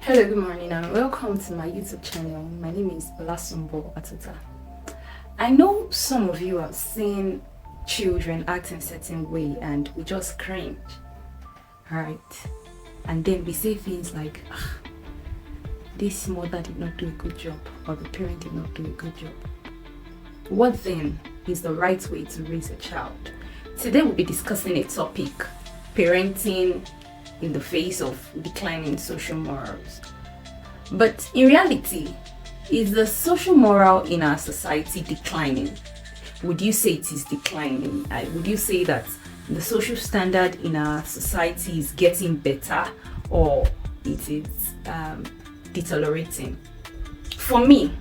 Hello, good morning, and welcome to my YouTube channel. My name is Olasumbo Atuta. I know some of you have seen children act in a certain way and we just cringe, right? And then we say things like, this mother did not do a good job, or the parent did not do a good job. What then is the right way to raise a child? Today we'll be discussing a topic: parenting in the face of declining social morals. But in reality, is the social moral in our society declining? Would you say it is declining? Would you say that the social standard in our society is getting better, or it is deteriorating? For me,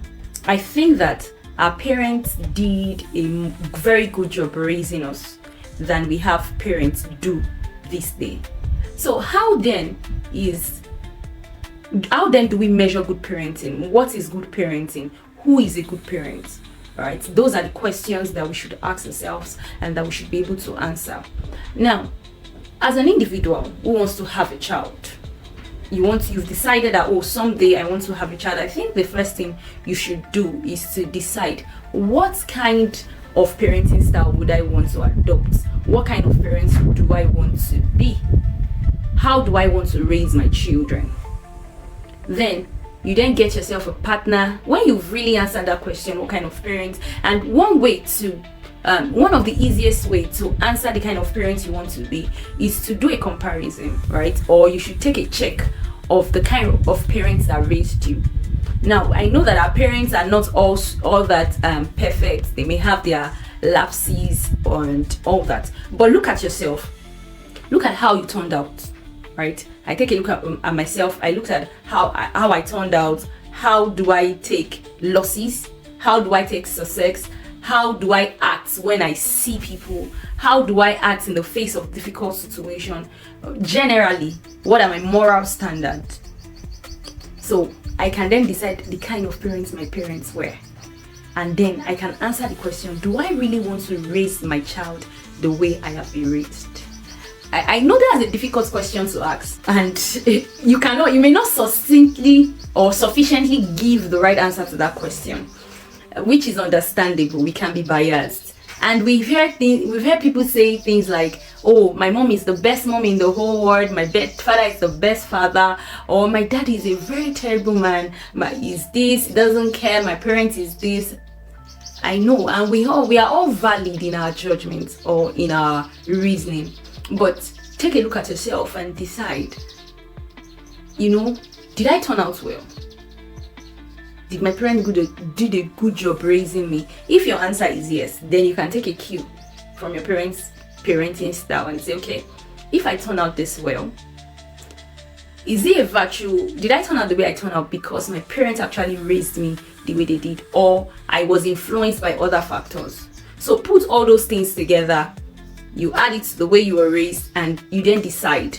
I think that our parents did a very good job raising us than we have parents do this day. So how then do we measure good parenting? What is good parenting? Who is a good parent? Right? Those are the questions that we should ask ourselves and that we should be able to answer. Now, as an individual who wants to have a child, you've decided that, someday I want to have a child. I think the first thing you should do is to decide, what kind of parenting style would I want to adopt? What kind of parents do I want to be? How do I want to raise my children? Then you get yourself a partner. When you've really answered that question, what kind of parent, and one of the easiest way to answer the kind of parents you want to be is to do a comparison, right? Or you should take a check of the kind of parents that raised you. Now, I know that our parents are not all that perfect. They may have their lapses and all that, but look at yourself. Look at how you turned out, right? I take a look at myself. I looked at how I turned out. How do I take losses? How do I take success? How do I act when I see people? How do I act in the face of difficult situation? Generally, what are my moral standards? So I can then decide the kind of parents my parents were. And then I can answer the question, do I really want to raise my child the way I have been raised? I know that's a difficult question to ask, and you may not succinctly or sufficiently give the right answer to that question, which is understandable. We can be biased, and we've heard people say things like, my mom is the best mom in the whole world, my father is the best father, or my dad is a very terrible man, is this, he doesn't care, my parents is this. I know, and we are all valid in our judgments or in our reasoning. But take a look at yourself and decide, did I turn out well? Did my parents did a good job raising me? If your answer is yes, then you can take a cue from your parents' parenting style and say, okay, if I turn out this well, is it a virtue? Did I turn out the way I turned out because my parents actually raised me the way they did, or I was influenced by other factors? So put all those things together. You add it to the way you were raised, and you then decide,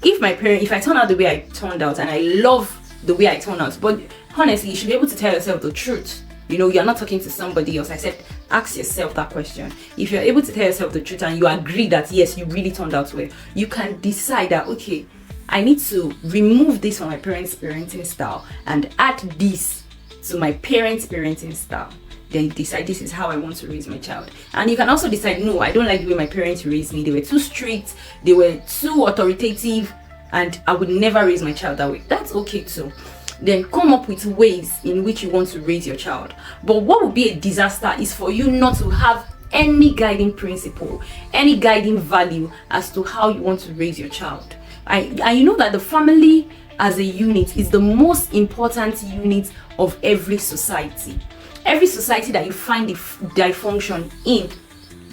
if I turn out the way I turned out, and I love the way I turned out. But honestly, you should be able to tell yourself the truth. You're not talking to somebody else. I said, ask yourself that question. If you're able to tell yourself the truth and you agree that yes, you really turned out well, you can decide that, okay, I need to remove this from my parents' parenting style and add this to my parents' parenting style. Then you decide, this is how I want to raise my child. And you can also decide, no, I don't like the way my parents raised me. They were too strict, they were too authoritative, and I would never raise my child that way. That's okay too. Then come up with ways in which you want to raise your child. But what would be a disaster is for you not to have any guiding principle, any guiding value as to how you want to raise your child. I know that the family as a unit is the most important unit of every society. Every society that you find dysfunction in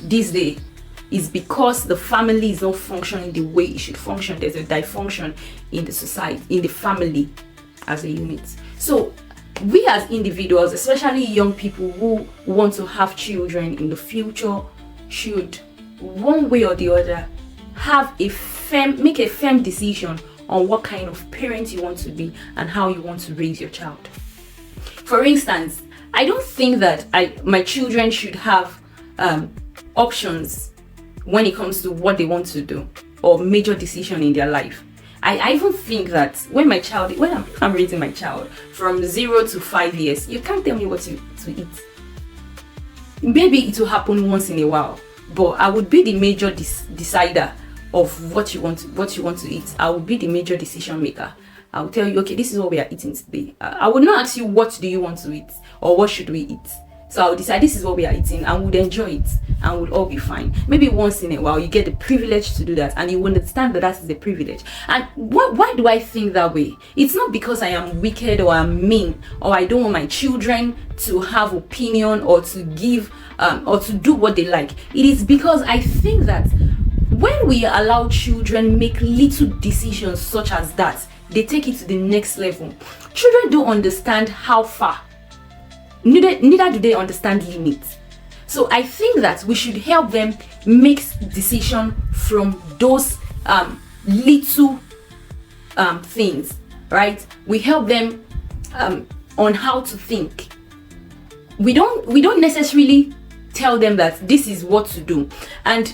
this day is because the family is not functioning the way it should function. There's a dysfunction in the society, in the family as a unit. So we as individuals, especially young people who want to have children in the future, should one way or the other make a firm decision on what kind of parent you want to be and how you want to raise your child. For instance, I don't think that my children should have options when it comes to what they want to do or major decision in their life. I even think that when I'm raising my child from 0 to 5 years, you can't tell me what to eat. Maybe it will happen once in a while, but I would be the major decider of what you want to eat. I will be the major decision maker. I will tell you, okay, this is what we are eating today. I will not ask you what do you want to eat or what should we eat. So I will decide this is what we are eating, and we would enjoy it, and we'll all be fine. Maybe once in a while you get the privilege to do that, and you will understand that that is the privilege. And why do I think that way? It's not because I am wicked or I'm mean, or I don't want my children to have opinion or to give or to do what they like. It is because I think that when we allow children make little decisions such as that, they take it to the next level. Children don't understand how far. Neither do they understand limits. So I think that we should help them make decisions from those little things, right? We help them on how to think. We don't necessarily tell them that this is what to do, and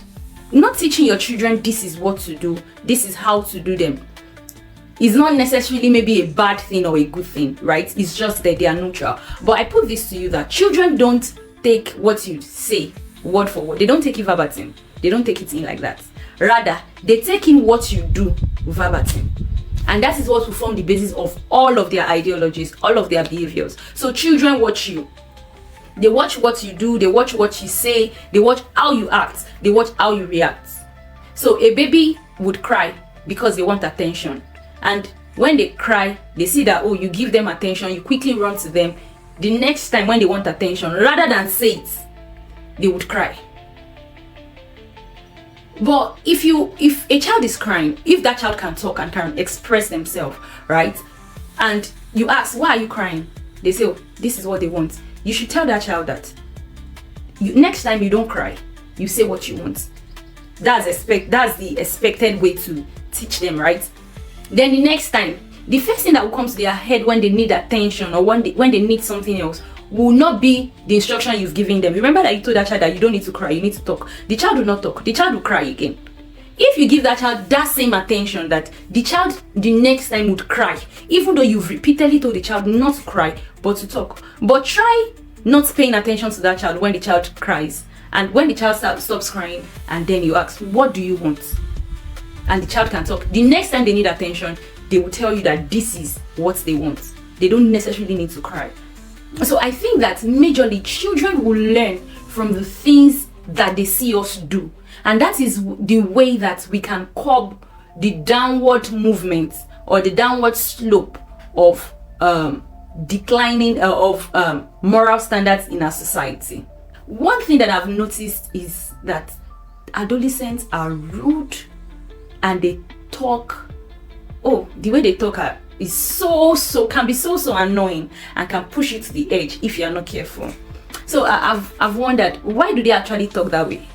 not teaching your children this is what to do, this is how to do them, is not necessarily maybe a bad thing or a good thing, right? It's just that they are neutral. But I put this to you that children don't take what you say word for word. They don't take it verbatim. They don't take it in like that. Rather, they take in what you do verbatim. And that is what will form the basis of all of their ideologies, all of their behaviors. So children watch you. They watch what you do, they watch what you say, they watch how you act, they watch how you react. So a baby would cry because they want attention. And when they cry, they see that, oh, you give them attention, you quickly run to them. The next time when they want attention, rather than say it, they would cry. But if a child is crying, if that child can talk and can express themselves, right? And you ask, why are you crying? They say, oh, this is what they want. You should tell that child that next time you don't cry, you say what you want. That's the expected way to teach them, right? Then the next time, the first thing that will come to their head when they need attention or when they need something else will not be the instruction you've given them. Remember that you told that child that you don't need to cry, you need to talk. The child will not talk. The child will cry again. If you give that child that same attention, that the child the next time would cry, even though you've repeatedly told the child not to cry but to talk. But try not paying attention to that child when the child cries, and when the child stops crying, and then you ask, what do you want? And the child can talk. The next time they need attention, they will tell you that this is what they want. They don't necessarily need to cry. So I think that majorly children will learn from the things that they see us do. And that is the way that we can curb the downward movement or the downward slope of declining of moral standards in our society. One thing that I've noticed is that adolescents are rude and they talk. Oh, the way they talk is can be so annoying and can push you to the edge if you are not careful. So I've wondered, why do they actually talk that way?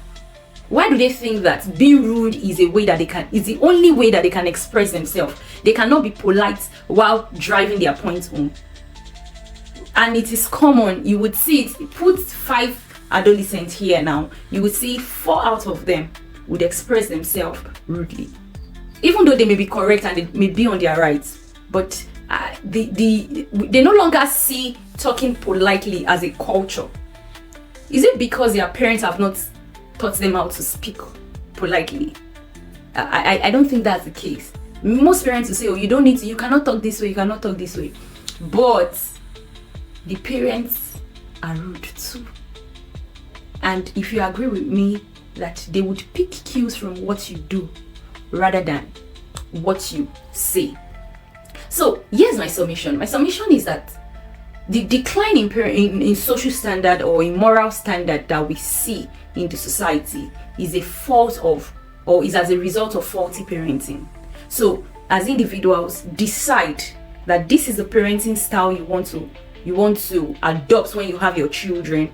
Why do they think that being rude is the only way that they can express themselves? They cannot be polite while driving their point home. And it is common. You would see it. Put 5 adolescents here now. You would see 4 out of them would express themselves rudely, even though they may be correct and they may be on their rights. But they no longer see talking politely as a culture. Is it because their parents have not taught them how to speak politely? I don't think that's the case. Most parents will say, oh, you cannot talk this way, you cannot talk this way. But the parents are rude too. And if you agree with me that they would pick cues from what you do rather than what you say. So here's my submission. My submission is that the decline in social standard or in moral standard that we see in the society is a fault of, or is as a result of faulty parenting. So as individuals, decide that this is the parenting style you want to adopt when you have your children,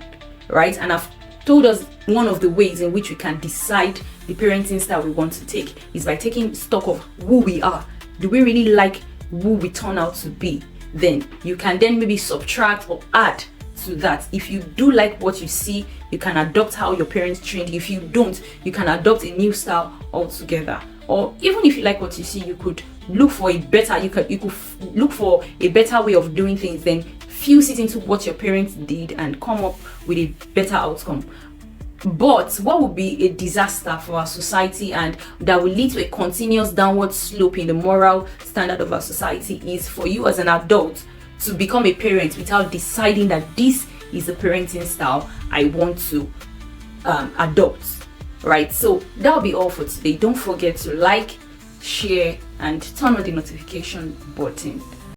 right? And I've told us one of the ways in which we can decide the parenting style we want to take is by taking stock of who we are. Do we really like who we turn out to be? Then you can then maybe subtract or add to that. If you do like what you see, you can adopt how your parents trained. If you don't, you can adopt a new style altogether. Or even if you like what you see, you could look for a better, you could look for a better way of doing things, then fuse it into what your parents did and come up with a better outcome. But what would be a disaster for our society and that will lead to a continuous downward slope in the moral standard of our society is for you as an adult to become a parent without deciding that this is the parenting style I want to adopt. Right, so that'll be all for today. Don't forget to like, share, and turn on the notification button.